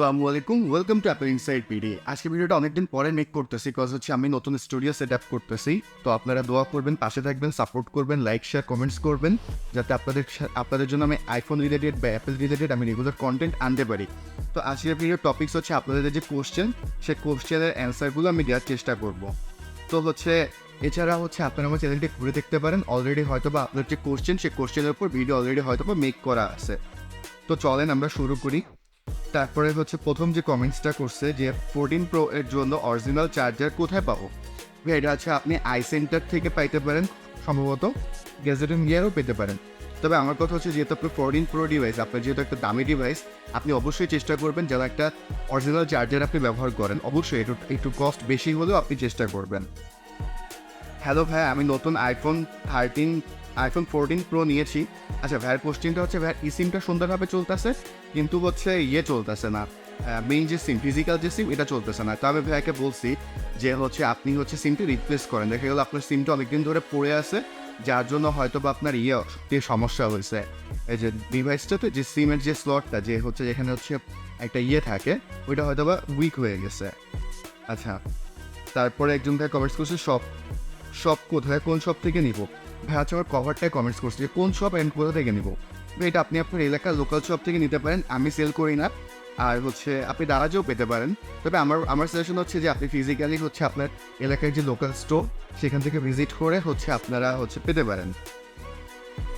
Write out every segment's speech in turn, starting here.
আসসালামু আলাইকুম, welcome to Apple inside PD. আজকে ভিডিওটা অনেকদিন পরে মেক করতেছি, কজ হচ্ছে আমি নতুন স্টুডিও সেট আপ করতেছি। তো আপনারা দোয়া করবেন, পাশে থাকবেন, সাপোর্ট করবেন, লাইক শেয়ার কমেন্টস করবেন, যাতে আপনাদের জন্য আমি আইফোন রিলেটেড বা অ্যাপেল রিলেটেড আমি রেগুলার কন্টেন্ট আনতে পারি। তো আজকের ভিডিওর টপিকস হচ্ছে আপনাদের যে কোশ্চেন, সেই কোশ্চেনের অ্যান্সারগুলো আমি দেওয়ার চেষ্টা করব। তো হচ্ছে এছাড়া হচ্ছে আপনারা আমার চ্যানেলটি ঘুরে দেখতে পারেন, অলরেডি হয়তো বা আপনার যে কোশ্চেন, সেই কোশ্চেনের উপর ভিডিও অলরেডি হয়তো বা মেক করা আছে। তো চলেন আমরা শুরু করি। তারপরে হচ্ছে প্রথম যে কমেন্টসটা করছে যে 14 Pro এর জন্য অরিজিনাল চার্জার কোথায় পাবো? এটা হচ্ছে আপনি আই সেন্টার থেকে পাইতে পারেন, সম্ভবত গ্যাজেট গিয়ারও পেতে পারেন। তবে আমার কথা হচ্ছে, যেহেতু আপনার 14 Pro ডিভাইস, আপনার যেহেতু একটা দামি ডিভাইস, আপনি অবশ্যই চেষ্টা করবেন যেন একটা অরিজিনাল চার্জার আপনি ব্যবহার করেন। অবশ্যই একটু কস্ট বেশি হলেও আপনি চেষ্টা করবেন। হ্যালো ভাই, আমি নতুন আইফোন 14 Pro নিয়েছি। আচ্ছা ভাইয়ের কোশ্চেনটা হচ্ছে, ভাইয়ের সিমটা সুন্দরভাবে চলতেছে, কিন্তু হচ্ছে চলতেছে না, মেইন যে সিম, ফিজিক্যাল যে সিম, এটা চলতেছে না। তো আমি ভাইয়াকে বলছি যে হচ্ছে আপনি হচ্ছে সিমটা রিপ্লেস করেন। দেখা গেলো আপনার সিমটা অনেকদিন ধরে পড়ে আছে, যার জন্য হয়তো বা আপনার সমস্যা হয়েছে। এই যে ডিভাইসটাতে যে সিমের যে স্লটটা, যে হচ্ছে যেখানে হচ্ছে একটা থাকে, ওইটা হয়তো বা উইক হয়ে গেছে। আচ্ছা, তারপরে একজন ভাই কমেন্টস করছে, শপ কোথায়, কোন শপ থেকে নিব? ভাই আচ্ছা, আমার কভারটায় কমেন্টস করছে যে কোন শপ অ্যান্ড কোথা থেকে নিব। এটা আপনি আপনার এলাকার লোকাল শপ থেকে নিতে পারেন, আমি সেল করি না। আর হচ্ছে আপনি দারাজেও পেতে পারেন। তবে আমার সাজেশন হচ্ছে যে আপনি ফিজিক্যালি হচ্ছে আপনার এলাকার যে লোকাল স্টোর, সেখান থেকে ভিজিট করে হচ্ছে আপনারা হচ্ছে পেতে পারেন।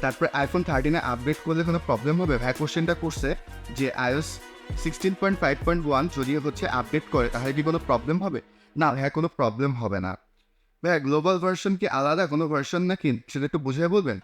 তারপরে iPhone 13 আপডেট করলে কোনো প্রবলেম হবে? ভাই কোশ্চেনটা করছে যে iOS 16.5.1 যদি হচ্ছে আপডেট করে, তাহলে কি কোনো প্রবলেম হবে? না ভাই, কোনো প্রবলেম হবে না। ভাইয়া গ্লোবাল ভার্সন কি আলাদা কোনো ভার্সন নাকি, সেটা একটু বুঝিয়ে বলবেন?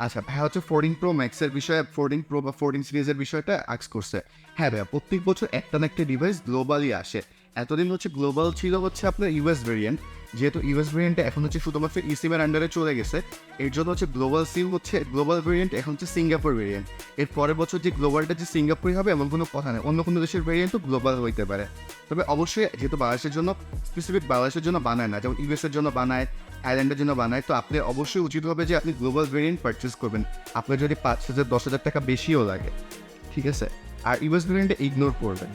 আচ্ছা ভাইয়া হচ্ছে 14 Pro Max-এর বিষয়ে, 14 Pro বা 14 সিরিজের বিষয়টা আস্ক করছে। হ্যাঁ ভাইয়া, প্রত্যেক বছর একটা না একটা ডিভাইস গ্লোবালি আসে। এতদিন হচ্ছে গ্লোবাল ছিল হচ্ছে আপনার ইউএস ভেরিয়েন্ট, যেহেতু ইউএস ভেরিয়েন্টটা এখন হচ্ছে শুধুমাত্র সিমের আন্ডারে চলে গেছে, এর জন্য হচ্ছে গ্লোবাল ভেরিয়েন্ট এখন হচ্ছে সিঙ্গাপুর ভেরিয়েন্ট। এর পরের বছর যে গ্লোবালটা যে সিঙ্গাপুরই হবে এমন কোনো কথা নেই, অন্য কোনো দেশের ভেরিয়েন্টও গ্লোবাল হইতে পারে। তবে অবশ্যই যেহেতু বাংলাদেশের জন্য স্পেসিফিক, বাংলাদেশের জন্য বানায় না, যেমন ইউএসের জন্য বানায়, থাইল্যান্ডের জন্য বানায়, তো আপনি অবশ্যই উচিত হবে যে আপনি গ্লোবাল ভেরিয়েন্ট পারচেস করবেন, আপনার যদি 5,000-10,000 টাকা বেশিও লাগে, ঠিক আছে? আর ইউএস ভেরিয়েন্টে ইগনোর করবেন।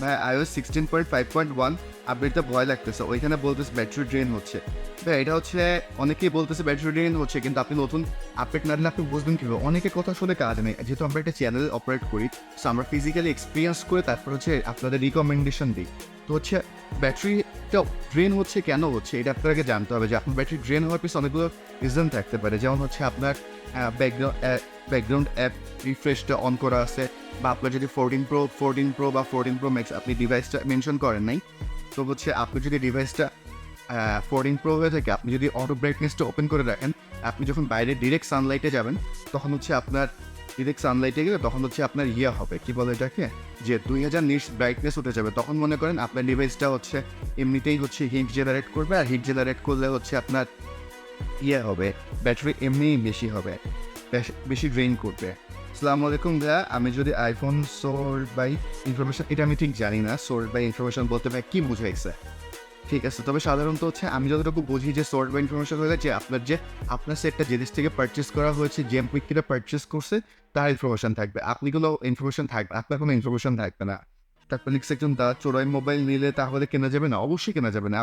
ভাই iOS 16.5.1 আপডেটটা ভয় লাগতেছে, ওইখানে বলতেছে ব্যাটারি ড্রেন হচ্ছে। ভাই এটা হচ্ছে অনেকেই বলতেছে ব্যাটারি ড্রেন হচ্ছে, কিন্তু আপনি নতুন আপডেট না দিলে আপনি বুঝবেন কীভাবে? অনেকে কথা শুনে কাজ নেই, যেহেতু আমরা একটা চ্যানেল অপারেট করি, সো আমরা ফিজিক্যালি এক্সপিরিয়েন্স করে তারপর হচ্ছে আপনাদের রিকমেন্ডেশন দিই। তো হচ্ছে ব্যাটারিটা ড্রেন হচ্ছে কেন হচ্ছে, এটা আপনাকে জানতে হবে। যে আপনার ব্যাটারি ড্রেন হওয়ার পিছনে অনেকগুলো রিজন থাকতে পারে, যেমন হচ্ছে আপনার ব্যাকগ্রাউন্ড অ্যাপ রিফ্রেশটা অন করা আছে, বা আপনার যদি 14 Pro বা 14 Pro Max আপনি ডিভাইসটা মেনশন করেন নাই, তো হচ্ছে আপনি যদি ডিভাইসটা 14 Pro হয়ে থাকে, আপনি যদি অটো ব্রাইটনেসটা ওপেন করে রাখেন, আপনি যখন বাইরে ডিরেক্ট সানলাইটে যাবেন, তখন হচ্ছে আপনার ডিরেক্ট সানলাইটে গেলে তখন হচ্ছে আপনার হবে, কি বলে এটাকে, যে 2000 নিটস ব্রাইটনেস উঠে যাবে। তখন মনে করেন আপনার ডিভাইসটা হচ্ছে এমনিতেই হচ্ছে হিট জেনারেট করবে, আর হিট জেনারেট করলে হচ্ছে আপনার হবে, ব্যাটারি এমনিই বেশি হবে, বেশি ড্রেন করবে। আসসালামু আলাইকুম ভাইয়া, আমি যদি আইফোন সোল্ড বাই ইনফরমেশন, এটা আমি ঠিক জানি না সোল্ড বাই ইনফরমেশন বলতে ভাই কী বুঝাইছে। ঠিক আছে, তবে সাধারণত হচ্ছে আমি যতটুকু বুঝি যে সোল্ড বাই ইনফরমেশন হলে যে আপনার সেটটা যে দেশ থেকে পারচেস করা হয়েছে, যে উইকিটা পারচেস করছে, তার ইনফরমেশন থাকবে, আপনি কোনো ইনফরমেশন থাকবে, আপনার কোনো ইনফরমেশন থাকবে না। তারপর লিখছে একজন, চোরাই মোবাইল নিলে তাহলে কেনা যাবে না? অবশ্যই কেনা যাবে না।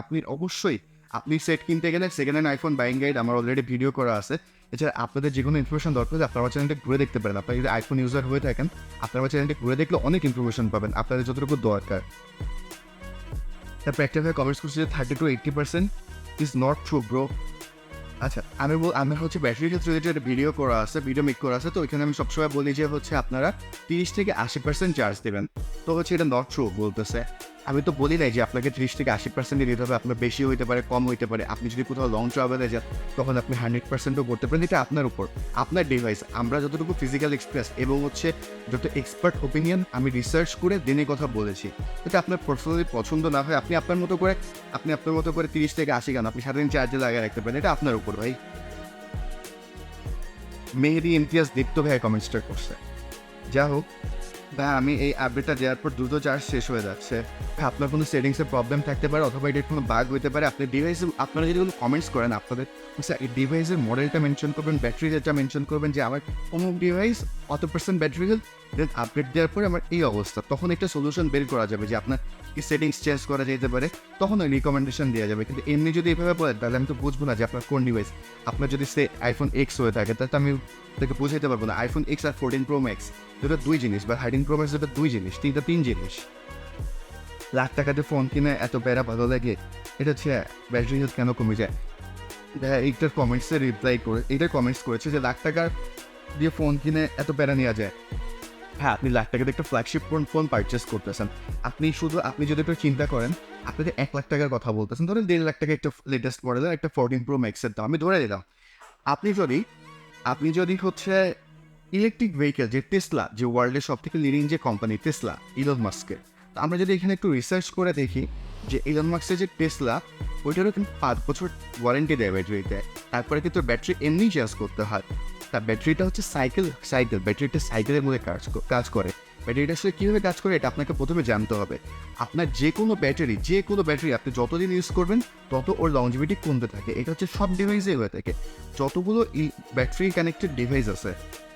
আপনি সেট কিনতে গেলে second hand iPhone buying guide আমার অলরেডি ভিডিও করা আছে। এছাড়া আপনাদের যে কোনো ইনফরমেশন দরকার হলে আপনার চ্যানেলটা ঘুরে দেখতে পারেন। আপনারা যদি আইফোন ইউজার হয়ে থাকেন, আপনার চ্যানেলটা ঘুরে দেখলে অনেক ইনফরমেশন পাবেন আপনাদের যতটুকু দরকার। তারপর একটা ভাবে কমেন্টস করছে যে 30 to 80% is not true bro. আচ্ছা, আমি হচ্ছে ব্যাটারির ক্ষেত্রে রিলেটেড ভিডিও মেক করা আছে, তো ওইখানে আমি সবসময় বলি যে হচ্ছে আপনারা 30 থেকে 80% চার্জ দেবেন। তো হচ্ছে এটা নট ট্রু বলতেছে। আমি তো বলি নাই যে আপনাকে 30 থেকে 80% দিতে হবে, আপনার বেশি হইতে পারে, কম হইতে পারে। আপনি যদি কোথাও লং ট্রাভেলে যান, তখন আপনি 100%ও করতে পারেন। এটা আপনার উপর, আপনার ডিভাইস। আমরা যতটুকু ফিজিক্যাল এক্সপ্রেস এবং হচ্ছে যত এক্সপার্ট ওপিনিয়ন আমি রিসার্চ করে দিনের কথা বলেছি, এটা আপনার পার্সোনালি পছন্দ না হয়, আপনি আপনার মতো করে 30 থেকে 80 গান আপনি সারাদিন চার্জে লাগিয়ে রাখতে পারেন, এটা আপনার উপর ভাই। মেহেদি ইমতিয়াজ দীপ্ত ভাই কমেন্টসটা করছে। যা হোক ভাই, আমি এই আপডেটটা দেওয়ার পর দ্রুত চার্জ শেষ হয়ে যাচ্ছে। ভাই আপনার কোনো সেটিংসের প্রবলেম থাকতে পারে, অথবা এটার কোনো বাগ হইতে পারে। আপনি ডিভাইসে আপনারা যদি কোনো কমেন্টস করেন, আপনাদের এই ডিভাইসের মডেলটা মেনশন করবেন, ব্যাটারি রেটটা মেনশন করবেন, যে আমার কোনো ডিভাইস অত % ব্যাটারি হেলথ, দেন আপডেট দেওয়ার পরে আমার এই অবস্থা, তখন একটা সলিউশন বের করা যাবে যে আপনার কি সেটিংস চেঞ্জ করা যেতে পারে, তখন ওই রিকমেন্ডেশন দেওয়া যাবে। কিন্তু এমনি যদি এভাবে বলেন তাহলে আমি তো বুঝবো না যে আপনার কোন ডিভাইস। আপনার যদি সে আইফোন এক্স হয়ে থাকে তাহলে তো আমি তাকে বুঝাইতে পারবো না। আইফোন এক্স আর 14 Pro Max দুটো দুই জিনিস, বা 13 Pro Max দুটো দুই জিনিস, তিন জিনিস। লাখ টাকাতে ফোন কিনে এত প্যারা ভালো লাগে, এটা হচ্ছে ব্যাটারি হেলথ কেন কমে যায়। এইটার কমেন্টসে রিপ্লাই করে এইটার কমেন্টস করেছে যে লাখ টাকার দিয়ে ফোন কিনে এত প্যারা নেওয়া যায়। হ্যাঁ, আপনি লাখ টাকাতে একটা ফ্ল্যাগশিপ ফোন পারচেস করতেছেন, আপনি যদি একটু চিন্তা করেন, আপনি যে 1 লাখ টাকার কথা বলতেছেন, ধরেন 1.5 লাখ টাকা একটা লেটেস্ট মডেলের একটা 14 Pro Max এর দাম আমি ধরে দিলাম। আপনি যদি হচ্ছে ইলেকট্রিক ভেহিকেল যে টেসলা, যে ওয়ার্ল্ডের সব থেকে লিডিং যে কোম্পানি টেসলা, ইলন মাস্কের, তো আমরা যদি এখানে একটু রিসার্চ করে দেখি যে ইলন মাস্কের যে টেসলা, ওইটারও কিন্তু 5 বছর ওয়ারেন্টি দেয় ব্যাটারিতে। তারপরে কিন্তু ব্যাটারি এমনি চার্জ করতে হয়। তার ব্যাটারিটা হচ্ছে সাইকেল ব্যাটারিটা সাইকেলের মধ্যে কাজ করে। ব্যাটারিটা আসলে কীভাবে কাজ করে এটা আপনাকে প্রথমে জানতে হবে। আপনার যে কোনো ব্যাটারি আপনি যতদিন ইউজ করবেন তত ওর লংজিভিটি কমতে থাকে। এটা হচ্ছে সব ডিভাইসেই হয়ে থাকে। যতগুলো ব্যাটারি কানেক্টেড ডিভাইস আছে,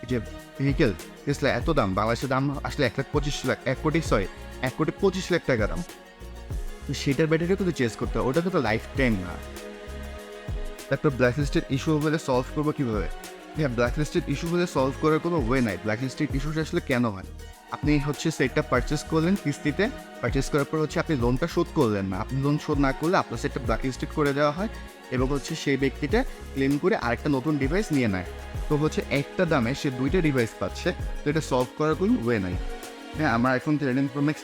যে ভেহিকেল টেসলা এত দাম, বাংলাদেশের দাম আসলে 1,25,00,000 টাকা দাম। তো সেটার ব্যাটারিও কিন্তু চেঞ্জ করতে হয়, ওটা কিন্তু লাইফ টাইম না। তারপর ব্ল্যাকলিস্টেড ইস্যু হলে সলভ করবো কীভাবে? হ্যাঁ, ব্ল্যাকলিস্টেড ইস্যু হলে সলভ করার কোনো ওয়ে নাই। ব্ল্যাকলিস্টেড ইস্যুটা আসলে কেন হয়? আপনি হচ্ছে সেটটা পারচেস করলেন কিস্তিতে, পারচেস করার পর হচ্ছে আপনি লোনটা শোধ করলেন না। আপনি লোন শোধ না করলে আপনার সেটটা ব্ল্যাকলিস্টেড করে দেওয়া হয় এবং হচ্ছে সেই ব্যক্তিটা ক্লেম করে আরেকটা নতুন ডিভাইস নিয়ে নেয়। তো হচ্ছে একটা দামে সে 2টা ডিভাইস পাচ্ছে। তো এটা সলভ করার কোনো ওয়ে নাই। হ্যাঁ, আমার iPhone 13 Pro Max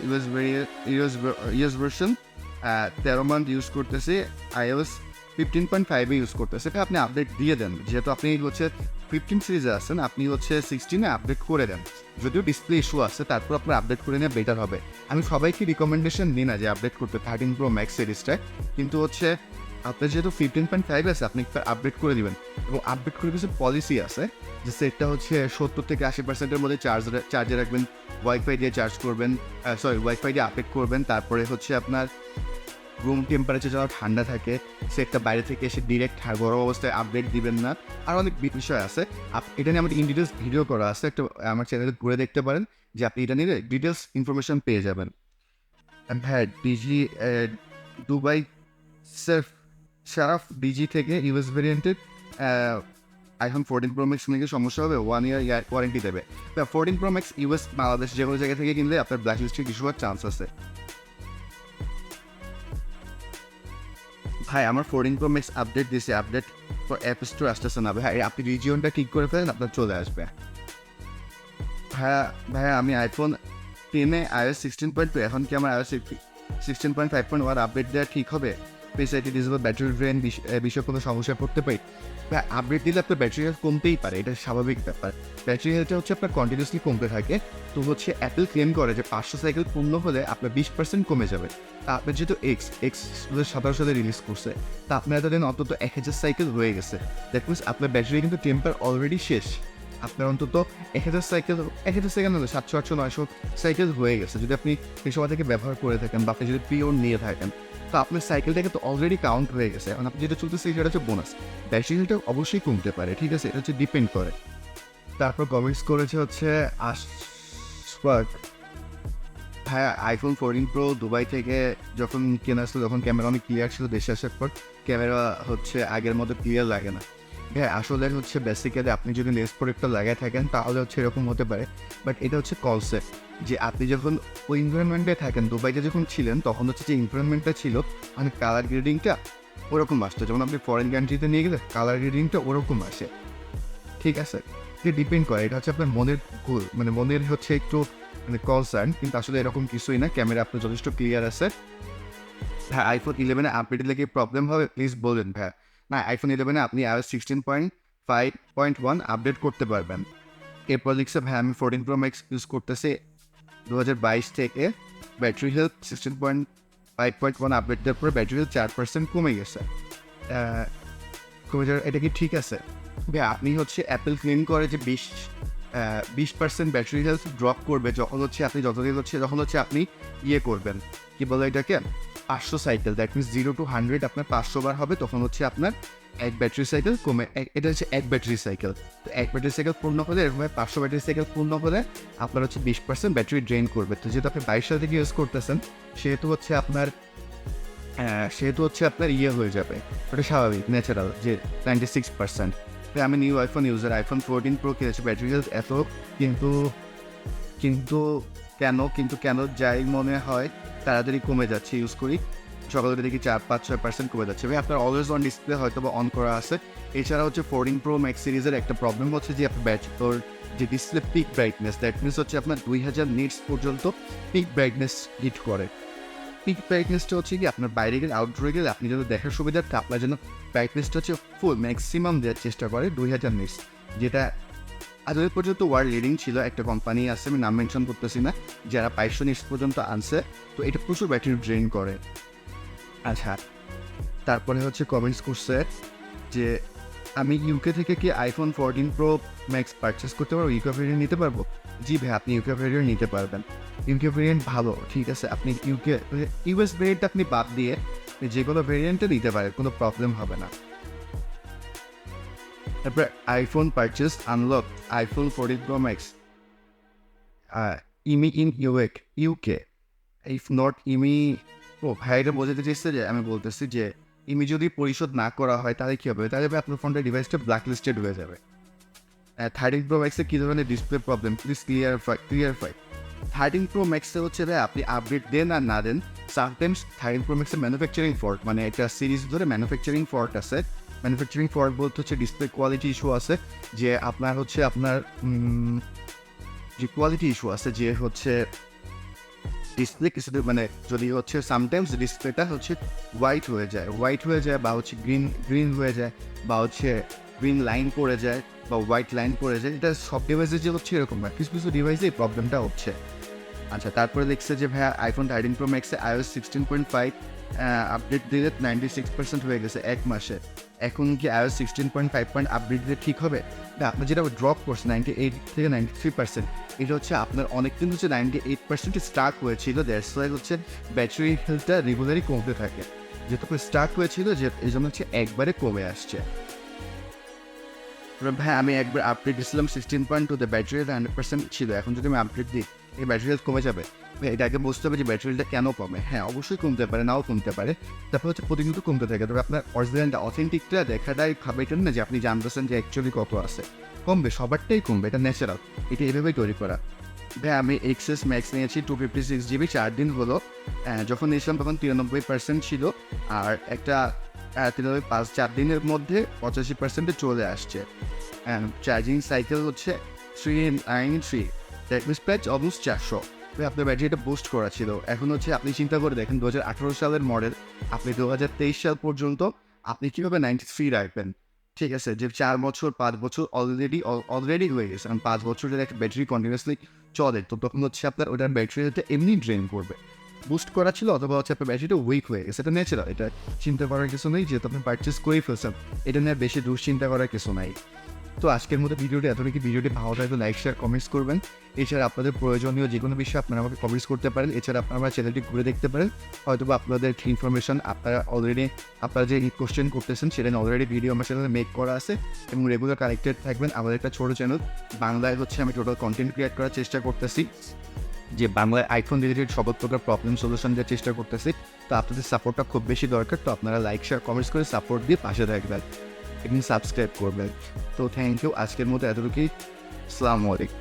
US version 13 month use করতেছি, iOS 15.5 ইউজ করতেছে। এটা আপনি আপডেট দিয়ে দেন, যেহেতু আপনি হচ্ছে 15 সিরিজে আছেন, আপনি হচ্ছে 16 আপডেট করে দেন। যদিও ডিসপ্লে ইস্যু আছে, তারপর আপনার আপডেট করে নেওয়া বেটার হবে। আমি সবাইকে রিকমেন্ডেশন দিই না যে আপডেট করতে 13 Pro Max সিরিজটায়, কিন্তু হচ্ছে আপনার যেহেতু 15.5 আছে, আপনি একটা আপডেট করে দিবেন। এবং আপডেট করে কিছু পলিসি আছে যে সেটটা হচ্ছে 70 থেকে 80% মধ্যে চার্জে রাখবেন, ওয়াইফাই দিয়ে চার্জ করবেন, ওয়াইফাই দিয়ে আপডেট করবেন। তারপরে হচ্ছে আপনার রুম টেম্পারেচার যেন ঠান্ডা থাকে, সেটটা বাইরে থেকে এসে ডিরেক্ট গরম অবস্থায় আপডেট দিবেন না। আর অনেক বিষয় আছে, এটা নিয়ে আমাদের ইন ডিটেলস ভিডিও করা আছে, একটা আমার চ্যানেলে ঘুরে দেখতে পারেন, যে আপনি এটা নিয়ে ডিটেলস ইনফরমেশন পেয়ে যাবেন। হ্যাঁ, দুবাই শারাফ ডিজি থেকে ইউএস ভেরিয়েন্টের আইফোন 14 Pro Max নিয়ে সমস্যা হবে, 1 ইয়ার ওয়ারেন্টি দেবে। 14 Pro Max ইউএস বাংলাদেশ যে কোনো জায়গা থেকে কিনলে আপনার ব্ল্যাক লিস্টের ইস্যু হওয়ার চান্স আছে। ভাই, আমার 14 Pro Max আপডেট দিয়েছে, আপডেট ফর অ্যাপ স্টোর আসতেছে না। ভাই, আপনি রিজিয়নটা ঠিক করে ফেলেন, আপনার চলে আসবে। ভাইয়া আমি আইফোন 10 iOS 16.2, এখন কি আমার iOS 16.5.1 আপডেট দেওয়া ঠিক হবে? প্রিসাইটি ডিসেবল ব্যাটারি ড্রেন বিষয়ে কোনো সমস্যা পড়তে পারি? ভাই, আপডেট দিলে আপনার ব্যাটারি হেলথ কমতেই পারে, এটা স্বাভাবিক ব্যাপার। ব্যাটারি হেলথটা হচ্ছে আপনার কন্টিনিউসলি কমতে থাকে। তো হচ্ছে অ্যাপেল ক্লেম করে যে 500 সাইকেল পূর্ণ হলে আপনার 20% কমে যাবে। তা আপনার যেহেতু এক্স 17 সালে রিলিজ করছে, তা আপনার এতদিন অন্তত 1000 সাইকেল হয়ে গেছে। দ্যাট মিনস আপনার ব্যাটারি কিন্তু টেম্পার অলরেডি শেষ। আপনার অন্তত 1000 সেকেন্ড হলে 700, 800, 900 সাইকেল হয়ে গেছে যদি আপনি সেই সময় থেকে ব্যবহার করে থাকেন, বা আপনি যদি পিওর নিয়ে থাকেন। তো আপনার সাইকেলটাকে তো অলরেডি কাউন্ট হয়ে গেছে। এখন আপনি যেটা চলতেছে সেটা হচ্ছে বোনাস। ব্যাটারি হেলথটা অবশ্যই কমতে পারে, ঠিক আছে, এটা হচ্ছে ডিপেন্ড করে। তারপর কমেন্টস করেছে হচ্ছে আশফাক, হ্যাঁ, আইফোন 14 Pro দুবাই থেকে যখন কেনা আসলো, যখন ক্যামেরা অনেক ক্লিয়ার ছিল, দেশে আসার পর ক্যামেরা হচ্ছে আগের মতো ক্লিয়ার লাগে না। হ্যাঁ, আসলে হচ্ছে বেসিক্যালি আপনি যদি লেন্স প্রোটেক্টর লাগাই থাকেন তাহলে হচ্ছে এরকম হতে পারে। বাট এটা হচ্ছে কনসেপ্ট, যে আপনি যখন ওই এনভায়রনমেন্টে থাকেন, দুবাইতে যখন ছিলেন, তখন হচ্ছে যে এনভায়রনমেন্টটা ছিল, মানে কালার গ্রেডিংটা ওরকম আসতো। যেমন আপনি ফরেন কান্ট্রিতে নিয়ে গেলে কালার গ্রেডিংটা ওরকম আসে, ঠিক আছে। এটা ডিপেন্ড করে, এটা হচ্ছে আপনার মনের ভুল, মানে মনের হচ্ছে একটু কনসার্ন, কিন্তু আসলে এরকম কিছুই না। ক্যামেরা আপনার যথেষ্ট ক্লিয়ার আছে। হ্যাঁ, আইফোন 11 আপডেট দিলে কি প্রবলেম হবে প্লিজ বলেন ভাইয়া। না, আইফোন 11 আপনি iOS 16.5.1 আপডেট করতে পারবেন। এরপর লিখছে ভাই আমি 14 Pro Max ইউজ করতেছি 2022 থেকে, ব্যাটারি হেলথ 16.5.1 আপডেট দেওয়ার পরে ব্যাটারি হেলথ 4% কমে গেছে। এটা কি ঠিক আছে? ভাই, আপনি হচ্ছে অ্যাপেল ক্লেম করে যে 20% ব্যাটারি হেলথ ড্রপ করবে যখন হচ্ছে আপনি ইয়ে করবেন, কি বলে এটাকে, 500 সাইকেল, দ্যাট মিনস 0 to 100 আপনার 500 বার হবে, তখন হচ্ছে আপনার এক ব্যাটারি সাইকেল কমে, এটা হচ্ছে এক ব্যাটারি সাইকেল। তো এক ব্যাটারি সাইকেল পূর্ণ হলে, এরকমভাবে 500 ব্যাটারি সাইকেল পূর্ণ হলে আপনার হচ্ছে 20% ব্যাটারি ড্রেন করবে। তো যেহেতু আপনি 22 সাল থেকে ইউজ করতেছেন, সেহেতু হচ্ছে আপনার ইয়ে হয়ে যাবে, ওটা স্বাভাবিক, ন্যাচারাল যে 96%। আমি new iPhone user, iPhone 14 pro কিনেছি, ব্যাটারি হেলথ এত, কিন্তু কিন্তু কেন যাই মনে হয় তাড়াতাড়ি কমে যাচ্ছে, ইউজ করি সকালে দেখি 4-5-6% কমে যাচ্ছে। ভাই আপনার অলওয়েজ অন ডিসপ্লে হয়তো বা অন করা আছে। এছাড়া হচ্ছে 14 প্রো ম্যাক্স সিরিজের একটা প্রবলেম হচ্ছে যে আপনার ব্যাটারির যে display pick brightness, that means হচ্ছে আপনার 2000 নিটস পর্যন্ত পিক ব্রাইটনেস হিট করে। পিক ব্রাইটনেসটা হচ্ছে কি আপনার বাইরে গেলে, আউটডোরে গেলে আপনি যদি দেখার সুবিধার্থে আপনার জন্য ব্রাইটনেসটা হচ্ছে ফুল ম্যাক্সিমাম দেওয়ার চেষ্টা করে 2000 নিটস, যেটা আজ পর্যন্ত ওয়ার্ল্ড লিডিং ছিল। একটা কোম্পানি আছে, আমি নাম মেনশন করতেছি না, যারা 2200 নিটস পর্যন্ত আনছে। তো এটা প্রচুর ব্যাটারি ড্রেন করে। আচ্ছা, তারপরে হচ্ছে কমেন্টস করছে যে আমি ইউকে থেকে কি আইফোন 14 প্রো ম্যাক্স পারচেস করতে পারবো, ইউকে ভেরিয়েন্ট নিতে পারবো? জি ভাই, আপনি ইউকে ভেরিয়েন্ট নিতে পারবেন। ইউকে ভেরিয়েন্ট ভালো, ঠিক আছে। আপনি ইউএস ভেরিয়েন্ট আপনি বাদ দিয়ে যে কোনো ভেরিয়েন্টে নিতে পারেন, কোনো প্রবলেম হবে না। তারপরে iPhone purchase unlock iPhone 14 pro max IMEI in UK if not IMEI. ও ভাই, এটা বোঝাতে চেয়েছে যে আমি বলতেছি যে ইমি যদি পরিশোধ না করা হয় তাহলে কী হবে? তাহলে আপনার ফোনটা ডিভাইসটা ব্ল্যাক লিস্টেড হয়ে যাবে। 13 প্রো ম্যাক্সে কী ধরনের ডিসপ্লে প্রবলেম, প্লিজ ক্লিয়ারফাই। 13 প্রো ম্যাক্সে হচ্ছে ভাই আপনি আপডেট দেন আর না দেন, সামটাইমস 13 প্রো ম্যাক্সে ম্যানুফ্যাকচারিং ফল্ট, মানে একটা সিরিজ ধরে ম্যানুফ্যাকচারিং ফল্ট আছে। ম্যানুফ্যাকচারিং ফল্ট বলতে হচ্ছে ডিসপ্লে কোয়ালিটি ইস্যু আছে, যে আপনার হচ্ছে আপনার যে কোয়ালিটি ইস্যু আছে, যে হচ্ছে ডিসপ্লে কিছু, মানে যদি হচ্ছে সামটাইমস ডিসপ্লেটা হচ্ছে হোয়াইট হয়ে যায়, বা হচ্ছে গ্রিন হয়ে যায়, বা হচ্ছে গ্রিন লাইন পড়ে যায়, বা হোয়াইট লাইন পড়ে যায়। এটা সব ডিভাইসে যে হচ্ছে এরকম না, কিছু কিছু ডিভাইসে এই প্রবলেমটা হচ্ছে। আচ্ছা, তারপরে দেখছে যে ভাইয়া আইফোন 13 প্রো ম্যাক্সে iOS 16.5 আপডেট দিলে 96% হয়ে গেছে এক মাসে। এখন কি iOS 16.5 আপডেট দিলে ঠিক হবে? না, আপনার যেটা ড্রপ করছে 98 থেকে 93%, এটা হচ্ছে আপনার অনেক দিন হচ্ছে 98% স্টার্ট হয়েছিল, দ্যাটস ওয়াই হচ্ছে ব্যাটারি হেলথটা রেগুলারই কমতে থাকে। যেহেতু স্টার্ট হয়েছিল, যে এই জন্য হচ্ছে একবারে কমে আসছে। ভাই আমি একবার আপডেট দিয়েছিলাম 16.2, ব্যাটারি হেলথ 100% ছিল, এখন যদি আমি আপডেট দিই এই ব্যাটারি হেলথ কমে যাবে? এটা আগে বুঝতে হবে যে ব্যাটারি হেলথটা কেন কমে। হ্যাঁ, অবশ্যই কমতে পারে, নাও কমতে পারে। তারপর হচ্ছে প্রতিনিয়ত কমতে থাকে। তবে আপনার অরিজিনালটা, অথেন্টিকটা দেখাটাই খাবেন না যে আপনি জানতেছেন যে অ্যাকচুয়ালি কত আছে। কমবে, সবারটাই কমবে, এটা ন্যাচারাল, এটা এভাবেই তৈরি করা। ভাই আমি এক্সএস ম্যাক্স নিয়েছি 256 জিবি, 4 দিন হলো। যখন নিয়েছিলাম তখন 93% ছিল, আর একটা 4 দিনের মধ্যে 85% চলে আসছে। চার্জিং সাইকেল হচ্ছে 393, দ্যাট মিনস প্রায় অলমোস্ট 400। আপনার ব্যাটারিটা বুস্ট করা ছিল। এখন হচ্ছে আপনি চিন্তা করে দেখেন 2018 সালের মডেল, আপনি 2023 সাল পর্যন্ত আপনি কীভাবে 93 রাখবেন? ঠিক আছে, যে 4 বছর 5 বছর অলরেডি হয়ে গেছে, কারণ 5 বছর যদি একটা ব্যাটারি কন্টিনিউসলি চলে, তো তখন হচ্ছে আপনার ওটার ব্যাটারিটা এমনি ড্রেন করবে। বুস্ট করা ছিল, অথবা হচ্ছে আপনার ব্যাটারিটা উইক হয়ে গেছে, এটা ন্যাচারাল, এটা চিন্তা করার কিছু নেই, যেহেতু আপনি পারচেস করেই ফেলছেন, এটা নিয়ে বেশি দুশ্চিন্তা করার কিছু নাই। তো আজকের মতো ভিডিওটি এতটুকু। ভিডিওটি ভালো লাগলে লাইক শেয়ার কমেন্টস করবেন। এছাড়া আপনাদের প্রয়োজনীয় যে কোনো বিষয়ে আপনারা আমাকে কমেন্টস করতে পারেন। এছাড়া আপনারা আমার চ্যানেলটি ঘুরে দেখতে পারেন, হয়তো বা আপনাদের ইনফরমেশন আপনারা যে কোশ্চেন করতেছেন সেটা অলরেডি ভিডিও আমার চ্যানেলে মেক করা আছে, এবং রেগুলার কানেক্টেড থাকবেন। আমাদের একটা ছোটো চ্যানেল, বাংলায় হচ্ছে আমি টোটাল কন্টেন্ট ক্রিয়েট করার চেষ্টা করতেছি, যে বাংলায় আইফোন রিলেটেড সব প্রকার প্রবলেম সলিউশন দেওয়ার চেষ্টা করতেছি। তো আপনাদের সাপোর্টটা খুব বেশি দরকার, তো আপনারা লাইক শেয়ার কমেন্টস করে সাপোর্ট দিয়ে পাশে থাকবেন এবং সাবস্ক্রাইব করবেন। তো থ্যাংক ইউ, আজকের মতো এতটুকুই। আসসালামু আলাইকুম।